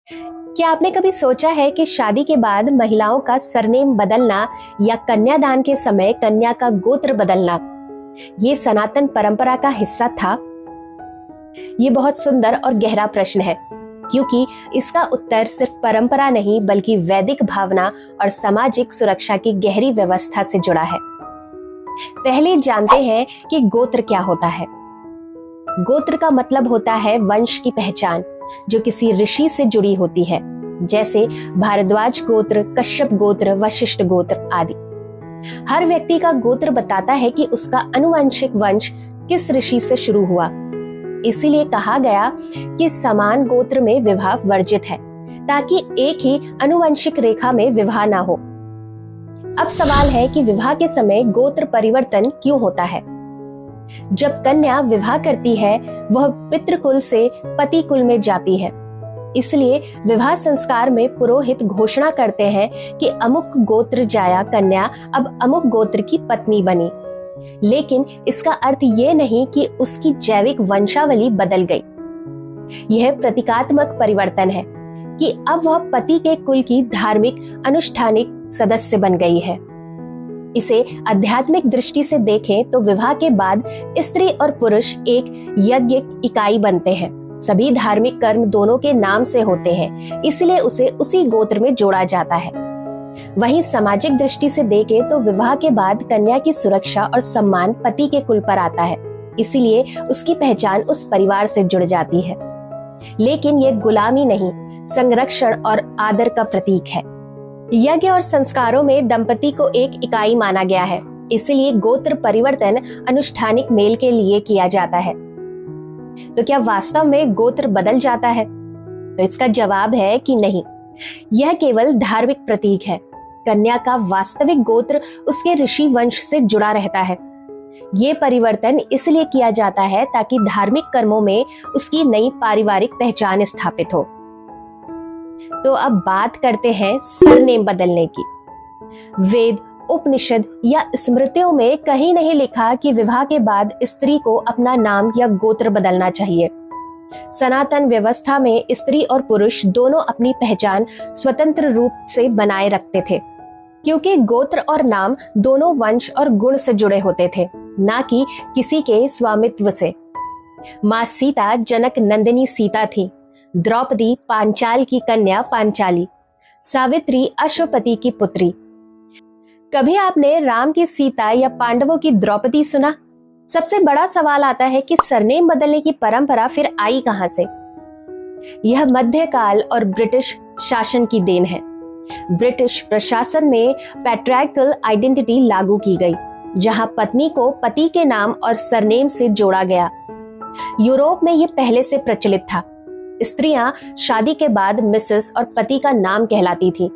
क्या आपने कभी सोचा है कि शादी के बाद महिलाओं का सरनेम बदलना या कन्यादान के समय कन्या का गोत्र बदलना ये सनातन परंपरा का हिस्सा था? ये बहुत सुंदर और गहरा प्रश्न है, क्योंकि इसका उत्तर सिर्फ परंपरा नहीं बल्कि वैदिक भावना और सामाजिक सुरक्षा की गहरी व्यवस्था से जुड़ा है। पहले जानते हैं कि गोत्र क्या होता है। गोत्र का मतलब होता है वंश की पहचान जो किसी ऋषि से जुड़ी होती है, जैसे भारद्वाज गोत्र, कश्यप गोत्र, वशिष्ठ गोत्र आदि। हर व्यक्ति का गोत्र बताता है कि उसका आनुवंशिक वंश किस ऋषि से शुरू हुआ। इसीलिए कहा गया कि समान गोत्र में विवाह वर्जित है, ताकि एक ही आनुवंशिक रेखा में विवाह ना हो। अब सवाल है कि विवाह के समय गोत्र परिवर्तन क्यों होता है? जब कन्या विवाह करती है वह पितृकुल से पति कुल में जाती है। इसलिए विवाह संस्कार में पुरोहित घोषणा करते हैं कि अमुक गोत्र जाया कन्या अब अमुक गोत्र की पत्नी बनी। लेकिन इसका अर्थ ये नहीं कि उसकी जैविक वंशावली बदल गई। यह प्रतीकात्मक परिवर्तन है कि अब वह पति के कुल की धार्मिक अनुष्ठानिक सदस्य बन गई है। इसे आध्यात्मिक दृष्टि से देखें तो विवाह के बाद स्त्री और पुरुष एक यज्ञिक इकाई बनते हैं। सभी धार्मिक कर्म दोनों के नाम से होते हैं, इसलिए उसे उसी गोत्र में जोड़ा जाता है। वहीं सामाजिक दृष्टि से देखें तो विवाह के बाद कन्या की सुरक्षा और सम्मान पति के कुल पर आता है, इसीलिए उसकी पहचान उस परिवार से जुड़ जाती है। लेकिन ये गुलामी नहीं, संरक्षण और आदर का प्रतीक है। यज्ञ और संस्कारों में दंपति को एक इकाई माना गया है, इसलिए गोत्र परिवर्तन अनुष्ठानिक मेल के लिए किया जाता है। तो क्या वास्तव में गोत्र बदल जाता है? तो इसका जवाब है कि नहीं, यह केवल धार्मिक प्रतीक है। कन्या का वास्तविक गोत्र उसके ऋषि वंश से जुड़ा रहता है। ये परिवर्तन इसलिए किया जाता है ताकि धार्मिक कर्मों में उसकी नई पारिवारिक पहचान स्थापित हो। तो अब बात करते हैं सरनेम बदलने की। वेद, उपनिषद या स्मृतियों में कहीं नहीं लिखा कि विवाह के बाद स्त्री को अपना नाम या गोत्र बदलना चाहिए। सनातन व्यवस्था में स्त्री और पुरुष दोनों अपनी पहचान स्वतंत्र रूप से बनाए रखते थे, क्योंकि गोत्र और नाम दोनों वंश और गुण से जुड़े होते थे, ना कि किसी के स्वामित्व से। माँ सीता जनक नंदिनी सीता थी, द्रौपदी पांचाल की कन्या पांचाली, सावित्री अश्वपति की पुत्री। कभी आपने राम की सीता या पांडवों की द्रौपदी सुना? सबसे बड़ा सवाल आता है कि सरनेम बदलने की परंपरा फिर आई कहां से? यह मध्यकाल और ब्रिटिश शासन की देन है। ब्रिटिश प्रशासन में पैट्रियार्कल आइडेंटिटी लागू की गई, जहां पत्नी को पति के नाम और सरनेम से जोड़ा गया। यूरोप में यह पहले से प्रचलित था। स्त्रियां शादी के बाद मिसेस और पति का नाम कहलाती थी,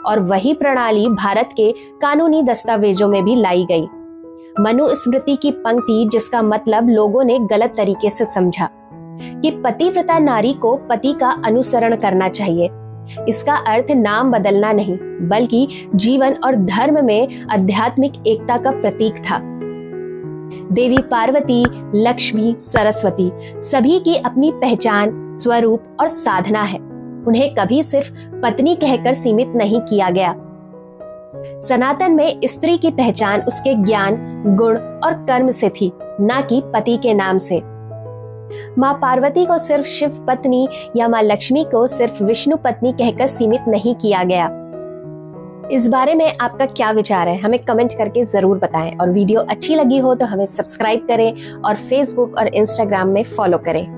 और वही प्रणाली भारत के कानूनी दस्तावेजों में भी लाई गई। मनुस्मृति की पंक्ति, जिसका मतलब लोगों ने गलत तरीके से समझा, कि पतिव्रता नारी को पति का अनुसरण करना चाहिए। इसका अर्थ नाम बदलना नहीं, बल्कि जीवन और धर्म में आध्यात्मिक एकता का प्रतीक था। देवी पार्वती, लक्ष्मी, सरस्वती सभी की अपनी पहचान, स्वरूप और साधना है। उन्हें कभी सिर्फ पत्नी कहकर सीमित नहीं किया गया। सनातन में स्त्री की पहचान उसके ज्ञान, गुण और कर्म से थी, ना कि पति के नाम से। माँ पार्वती को सिर्फ शिव पत्नी या माँ लक्ष्मी को सिर्फ विष्णु पत्नी कहकर सीमित नहीं किया गया। इस बारे में आपका क्या विचार है? हमें कमेंट करके जरूर बताएं, और वीडियो अच्छी लगी हो तो हमें सब्सक्राइब करें और फेसबुक और इंस्टाग्राम में फॉलो करें।